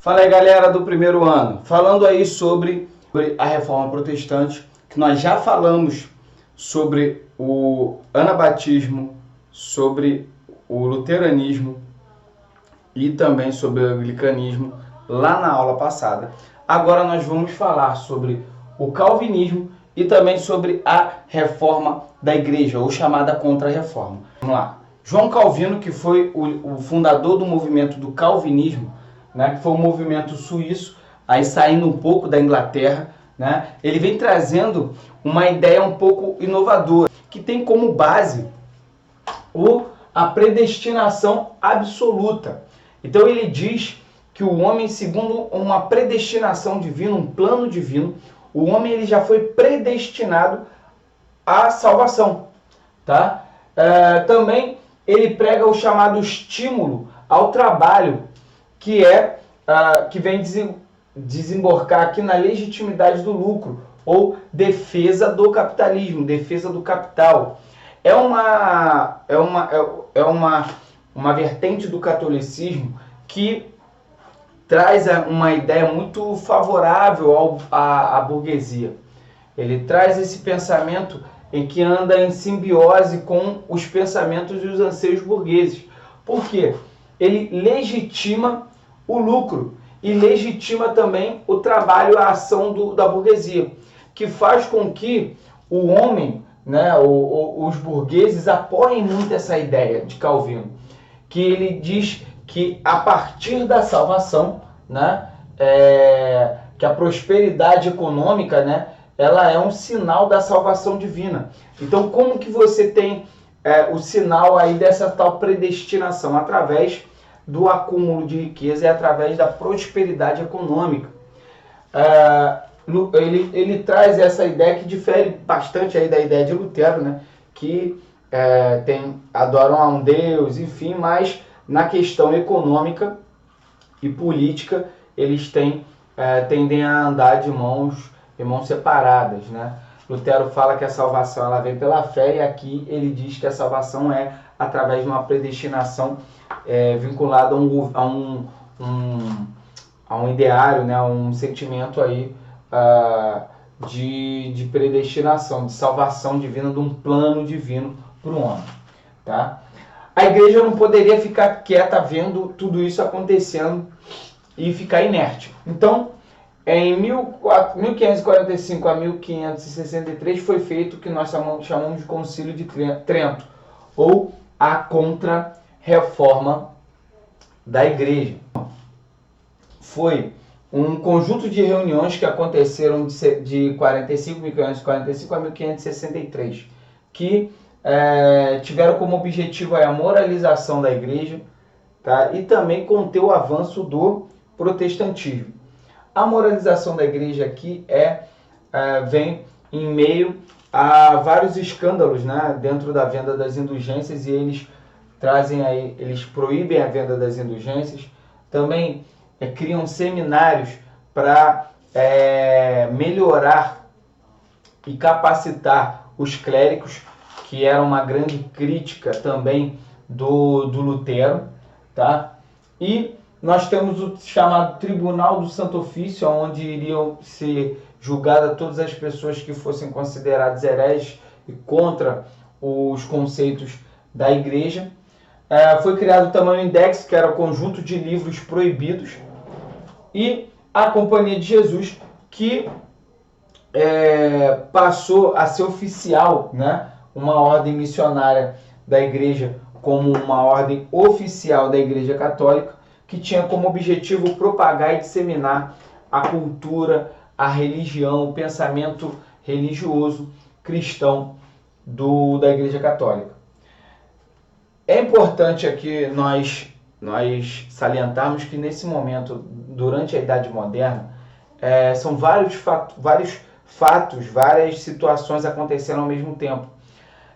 Fala aí, galera do primeiro ano, falando aí sobre a Reforma Protestante, que nós já falamos sobre o anabatismo, sobre o luteranismo e também sobre o anglicanismo lá na aula passada. Agora nós vamos falar sobre o calvinismo e também sobre a reforma da igreja, ou chamada Contra-Reforma. Vamos lá. João Calvino, que foi o fundador do movimento do calvinismo, né, que foi um movimento suíço, aí saindo um pouco da Inglaterra, né, ele vem trazendo uma ideia um pouco inovadora, que tem como base a predestinação absoluta. Então ele diz que o homem, segundo uma predestinação divina, um plano divino, o homem ele já foi predestinado à salvação. Tá? Também ele prega o chamado estímulo ao trabalho, que vem desembocar aqui na legitimidade do lucro, ou defesa do capitalismo, defesa do capital. É uma vertente do catolicismo que traz uma ideia muito favorável à burguesia. Ele traz esse pensamento em que anda em simbiose com os pensamentos e os anseios burgueses. Por quê? Ele legitima o lucro e legitima também o trabalho, a ação da burguesia, que faz com que o homem, né, os burgueses apoiem muito essa ideia de Calvino, que ele diz que a partir da salvação, né, que a prosperidade econômica, né, ela é um sinal da salvação divina. Então, como que você tem o sinal aí dessa tal predestinação? Através do acúmulo de riqueza e através da prosperidade econômica. Ele traz essa ideia que difere bastante aí da ideia de Lutero, né, que adoram a um Deus, enfim, mas na questão econômica e política eles tendem a andar de mãos separadas, né? Lutero fala que a salvação ela vem pela fé, e aqui ele diz que a salvação é através de uma predestinação vinculada a um ideário, né? Um sentimento aí de predestinação, de salvação divina, de um plano divino para o homem, tá? A igreja não poderia ficar quieta vendo tudo isso acontecendo e ficar inerte. Então, em 1545 a 1563 foi feito o que nós chamamos de Concílio de Trento, ou a Contra-Reforma da Igreja. Foi um conjunto de reuniões que aconteceram de 1545 a 1563, que tiveram como objetivo a moralização da Igreja, tá? E também conter o avanço do protestantismo. A moralização da Igreja aqui vem em meio a vários escândalos, né, dentro da venda das indulgências, e eles proíbem a venda das indulgências. Também criam seminários para melhorar e capacitar os clérigos, que era uma grande crítica também do Lutero, tá? E nós temos o chamado Tribunal do Santo Ofício, onde iriam ser julgadas todas as pessoas que fossem consideradas hereges e contra os conceitos da Igreja. Foi criado também o Index, que era o conjunto de livros proibidos, e a Companhia de Jesus, que passou a ser oficial, né, uma ordem missionária da Igreja, como uma ordem oficial da Igreja Católica, que tinha como objetivo propagar e disseminar a cultura, a religião, o pensamento religioso cristão da Igreja Católica. É importante aqui nós salientarmos que nesse momento, durante a Idade Moderna, são vários fatos, várias situações acontecendo ao mesmo tempo.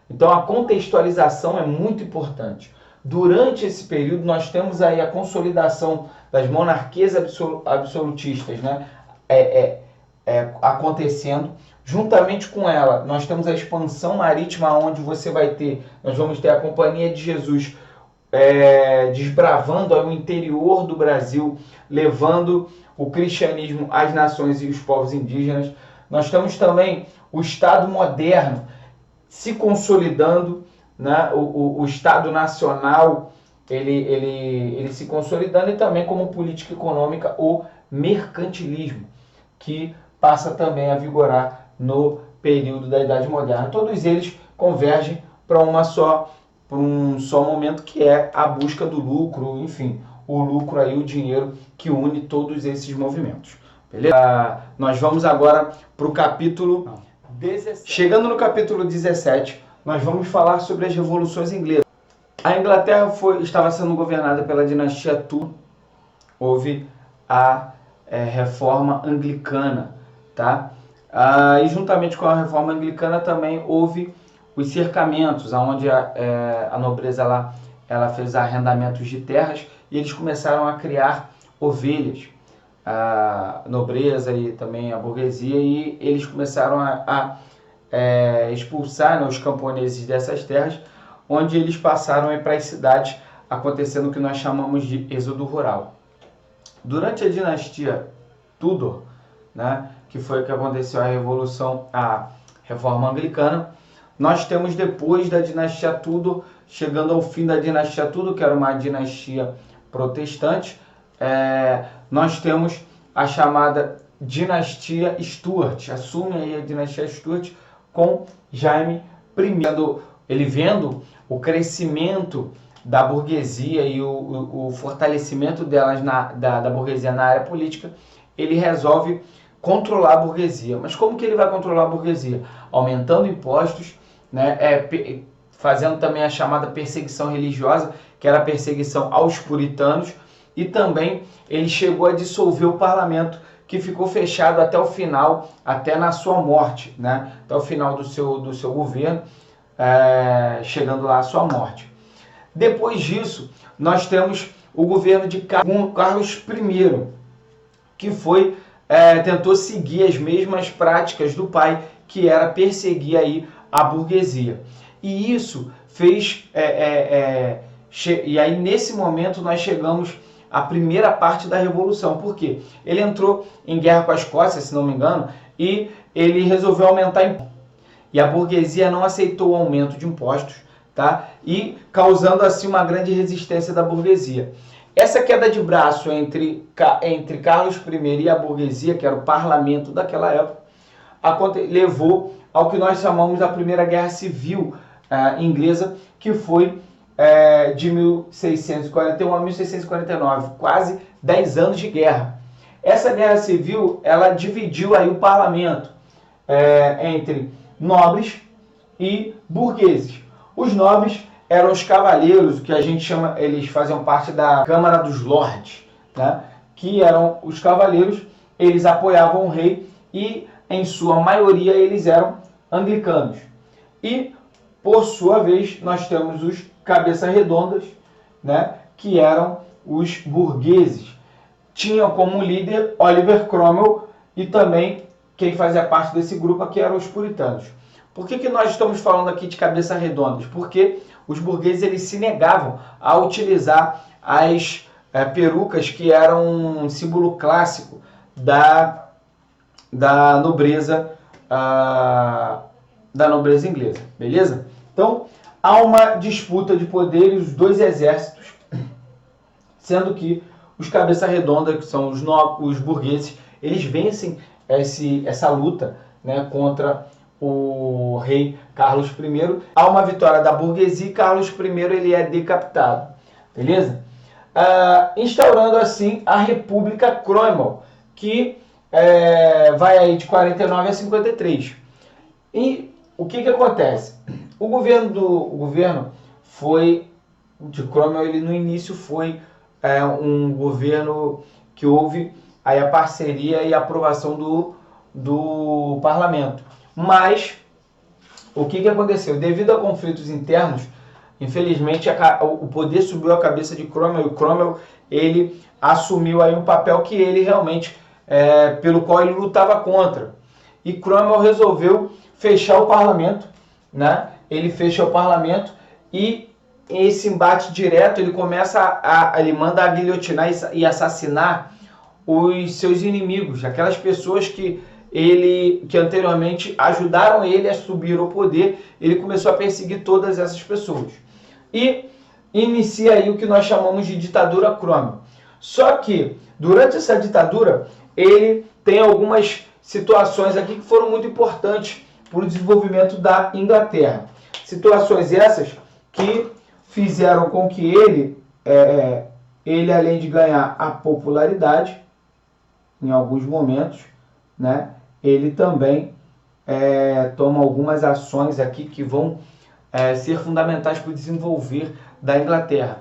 Então a contextualização é muito importante. Durante esse período nós temos aí a consolidação das monarquias absolutistas, né, acontecendo. Juntamente com ela, nós temos a expansão marítima, onde nós vamos ter a Companhia de Jesus desbravando o interior do Brasil, levando o cristianismo às nações e os povos indígenas. Nós temos também o Estado moderno se consolidando, né? O Estado nacional ele se consolidando, e também como política econômica o mercantilismo, que passa também a vigorar no período da Idade Moderna. Todos eles convergem para um só momento, que é a busca do lucro, enfim, o lucro aí, o dinheiro que une todos esses movimentos. Beleza? Nós vamos agora para o capítulo 17. Chegando no capítulo 17, nós vamos falar sobre as revoluções inglesas. A Inglaterra estava sendo governada pela dinastia Tudor. Houve a reforma anglicana, tá? E juntamente com a reforma anglicana também houve os cercamentos, onde a nobreza lá, ela fez arrendamentos de terras, e eles começaram a criar ovelhas, a nobreza e também a burguesia, e eles começaram a expulsar, né, os camponeses dessas terras, onde eles passaram para as cidades, acontecendo o que nós chamamos de êxodo rural. Durante a dinastia Tudor, né, que foi que aconteceu a reforma anglicana, nós temos, depois da dinastia Tudor, chegando ao fim da dinastia Tudor, que era uma dinastia protestante, nós temos a chamada dinastia Stuart. Assume aí a dinastia Stuart com Jaime I. Ele vendo o crescimento da burguesia e o fortalecimento delas da burguesia na área política, ele resolve controlar a burguesia. Mas como que ele vai controlar a burguesia? Aumentando impostos, né, fazendo também a chamada perseguição religiosa, que era a perseguição aos puritanos, e também ele chegou a dissolver o parlamento, que ficou fechado até o final, até na sua morte, né, até o final do seu governo, chegando lá à sua morte. Depois disso, nós temos o governo de Carlos I, que tentou seguir as mesmas práticas do pai, que era perseguir aí a burguesia. E isso fez... e aí, nesse momento, nós chegamos à primeira parte da Revolução. Por quê? Ele entrou em guerra com a Escócia, se não me engano, e ele resolveu aumentar impostos. E a burguesia não aceitou o aumento de impostos, tá? E causando assim uma grande resistência da burguesia. Essa queda de braço entre Carlos I e a burguesia, que era o parlamento daquela época, levou ao que nós chamamos da Primeira Guerra Civil Inglesa, que foi de 1641 a 1649, quase 10 anos de guerra. Essa guerra civil, ela dividiu aí o parlamento entre nobres e burgueses. Os nobres eram os cavaleiros, que a gente chama, eles faziam parte da Câmara dos Lordes, né? Que eram os cavaleiros, eles apoiavam o rei e, em sua maioria, eles eram anglicanos. E, por sua vez, nós temos os cabeças redondas, né? Que eram os burgueses. Tinham como líder Oliver Cromwell, e também quem fazia parte desse grupo aqui eram os puritanos. Por que nós estamos falando aqui de cabeças redondas? Porque os burgueses, eles se negavam a utilizar as perucas, que eram um símbolo clássico da nobreza inglesa, beleza? Então, há uma disputa de poder e os dois exércitos, sendo que os cabeça redonda, que são os burgueses, eles vencem essa luta, né, contra o rei Carlos I. Há uma vitória da burguesia e Carlos I ele é decapitado, beleza? Instaurando assim a República Cromwell, que vai aí de 49 a 53. E o que acontece? O governo de Cromwell, ele no início foi um governo que houve aí a parceria e a aprovação do parlamento. Mas o que aconteceu? Devido a conflitos internos, infelizmente o poder subiu a cabeça de Cromwell, e o Cromwell ele assumiu aí um papel que ele realmente, pelo qual ele lutava contra. E Cromwell resolveu fechar o parlamento, né? Ele fecha o parlamento e esse embate direto, ele começa ele manda guilhotinar e assassinar os seus inimigos, aquelas pessoas que anteriormente ajudaram ele a subir ao poder. Ele começou a perseguir todas essas pessoas e inicia aí o que nós chamamos de ditadura Cromwell. Só que durante essa ditadura ele tem algumas situações aqui que foram muito importantes para o desenvolvimento da Inglaterra. Situações essas que fizeram com que ele além de ganhar a popularidade em alguns momentos, né, ele também toma algumas ações aqui que vão ser fundamentais para o desenvolver da Inglaterra,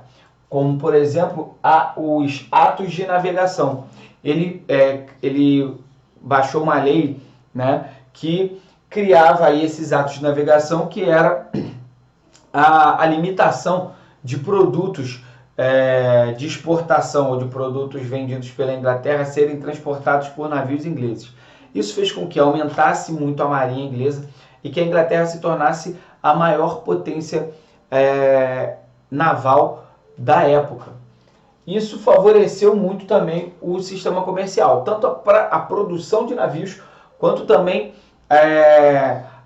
como por exemplo os atos de navegação. Ele baixou uma lei, né, que criava aí esses atos de navegação, que era a limitação de produtos de exportação ou de produtos vendidos pela Inglaterra serem transportados por navios ingleses. Isso fez com que aumentasse muito a marinha inglesa e que a Inglaterra se tornasse a maior potência naval da época. Isso favoreceu muito também o sistema comercial, tanto para a produção de navios, quanto também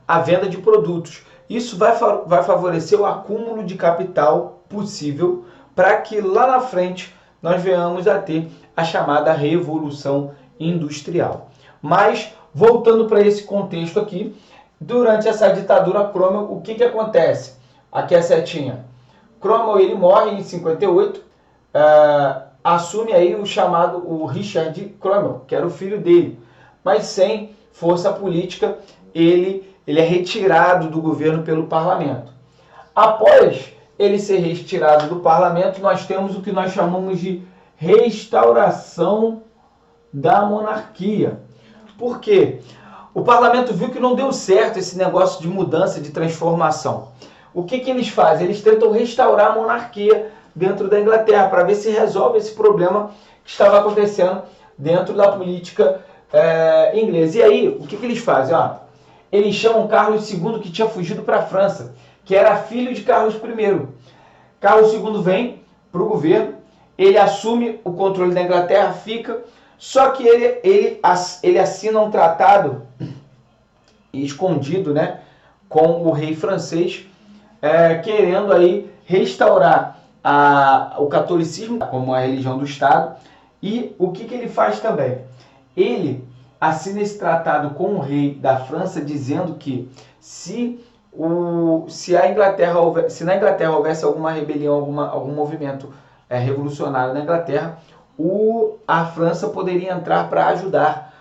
a venda de produtos. Isso vai favorecer o acúmulo de capital possível para que lá na frente nós venhamos a ter a chamada Revolução Industrial. Mas, voltando para esse contexto aqui, durante essa ditadura Cromwell, o que acontece? Aqui a setinha. Cromwell ele morre em 58, assume aí o Richard Cromwell, que era o filho dele, mas sem força política. Ele é retirado do governo pelo parlamento. Após ele ser retirado do parlamento, nós temos o que nós chamamos de restauração da monarquia. Por quê? O parlamento viu que não deu certo esse negócio de mudança, de transformação. O que eles fazem? Eles tentam restaurar a monarquia dentro da Inglaterra, para ver se resolve esse problema que estava acontecendo dentro da política inglesa. E aí, o que eles fazem? Eles chamam Carlos II, que tinha fugido para a França, que era filho de Carlos I. Carlos II vem para o governo, ele assume o controle da Inglaterra, só que ele assina um tratado escondido, né, com o rei francês, querendo aí restaurar o catolicismo como a religião do Estado. E o que ele faz também? Ele assina esse tratado com o rei da França, dizendo que se na Inglaterra houvesse alguma rebelião, algum movimento revolucionário na Inglaterra, a França poderia entrar para ajudar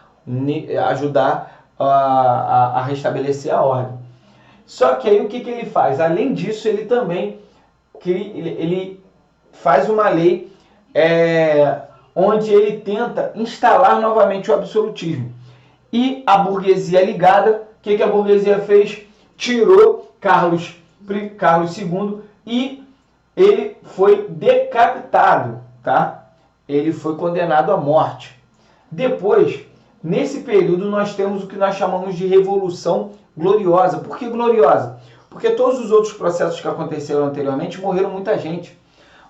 a restabelecer a ordem. Só que aí o que ele faz? Além disso, ele também ele faz uma lei onde ele tenta instalar novamente o absolutismo. E a burguesia ligada, o que a burguesia fez? Tirou Carlos II e ele foi decapitado, tá? Ele foi condenado à morte. Depois, nesse período, nós temos o que nós chamamos de Revolução Gloriosa. Por que gloriosa? Porque todos os outros processos que aconteceram anteriormente morreram muita gente.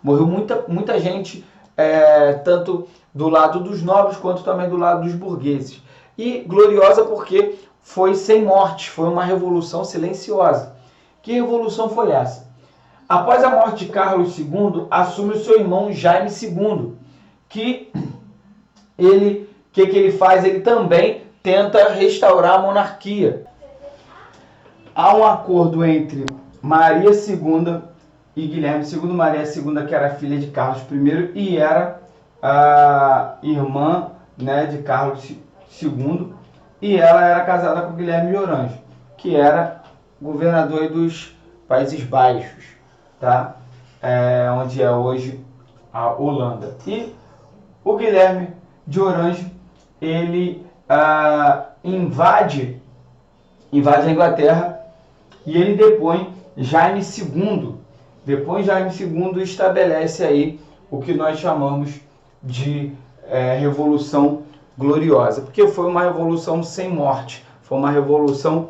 Morreu muita gente, tanto do lado dos nobres quanto também do lado dos burgueses. E gloriosa porque foi sem morte, foi uma revolução silenciosa. Que revolução foi essa? Após a morte de Carlos II, assume o seu irmão Jaime II, que ele faz? Ele também tenta restaurar a monarquia. Há um acordo entre Maria II e Guilherme II. Maria II, que era filha de Carlos I e era a irmã, né, de Carlos II, e ela era casada com Guilherme de Orange, que era governador dos Países Baixos, tá? Onde é hoje a Holanda. E o Guilherme de Orange, ele invade a Inglaterra e ele depõe Jaime II. Depois Jaime II estabelece aí o que nós chamamos de Revolução Gloriosa, porque foi uma revolução sem morte, foi uma revolução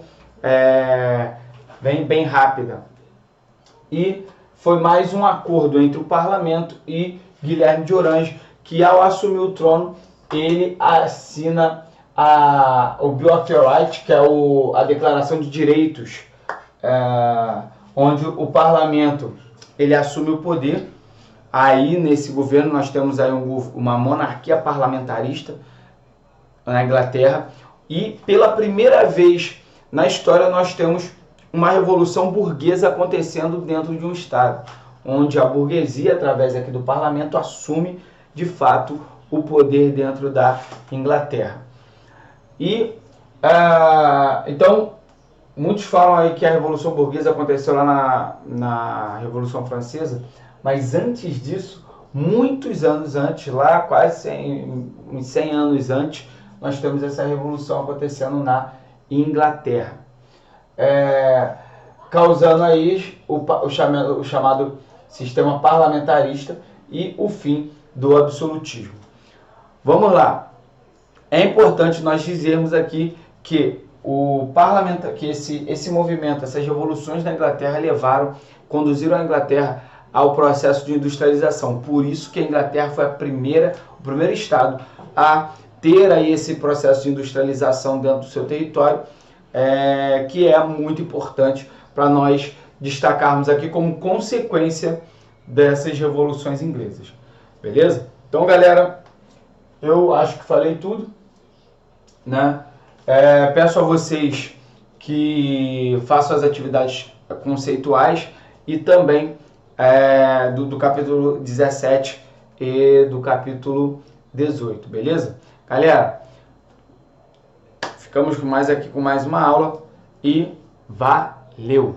bem rápida. E foi mais um acordo entre o parlamento e Guilherme de Orange, que ao assumir o trono, ele assina o Bill of Rights, que é a Declaração de Direitos, onde o parlamento ele assume o poder. Aí nesse governo nós temos aí uma monarquia parlamentarista na Inglaterra, e pela primeira vez na história nós temos uma revolução burguesa acontecendo dentro de um estado, onde a burguesia, através aqui do parlamento, assume de fato o poder dentro da Inglaterra. E então muitos falam aí que a Revolução Burguesa aconteceu lá na Revolução Francesa, mas antes disso, muitos anos antes, lá quase 100 anos antes, nós temos essa revolução acontecendo na Inglaterra, causando aí o chamado sistema parlamentarista e o fim do absolutismo. Vamos lá. É importante nós dizermos aqui que esse movimento, essas revoluções na Inglaterra conduziram a Inglaterra ao processo de industrialização. Por isso que a Inglaterra foi o primeiro estado a ter aí esse processo de industrialização dentro do seu território, que é muito importante para nós destacarmos aqui como consequência dessas revoluções inglesas. Beleza? Então, galera, eu acho que falei tudo, né? Peço a vocês que façam as atividades conceituais e também do capítulo 17 e do capítulo 18, beleza? Galera, ficamos com mais uma aula e valeu!